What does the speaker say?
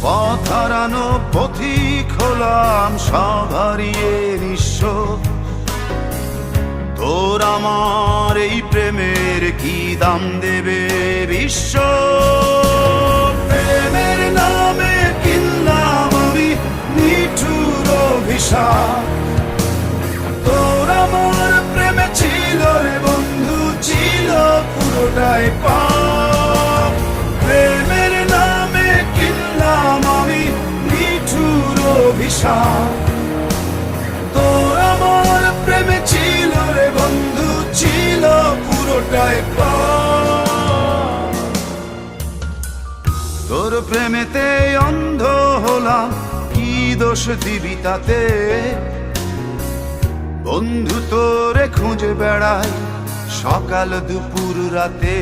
পথ হারানো পথিক হলাম সব হারিয়ে নিঃস্ব। তোর আমার এই প্রেমের কি দাম দেবে বিশ্ব? প্রেমের নামে কিনলাম আমি নিঠুর অভিশাপ। তোর আমার প্রেমে ছিল রে বন্ধু, ছিল পুরোটাই পাপ। প্রেমের নামে কিনলাম আমি নিঠুর অভিশাপ। তোর আমার প্রেমে ছিল রে বন্ধু, ছিল পুরোটাই পাপ। তোর প্রেমেতে অন্ধ হলাম, কি দোষ দিবি তাতে? বন্ধু তোরে খুঁজে বেড়াই সকাল দুপুর রাতে।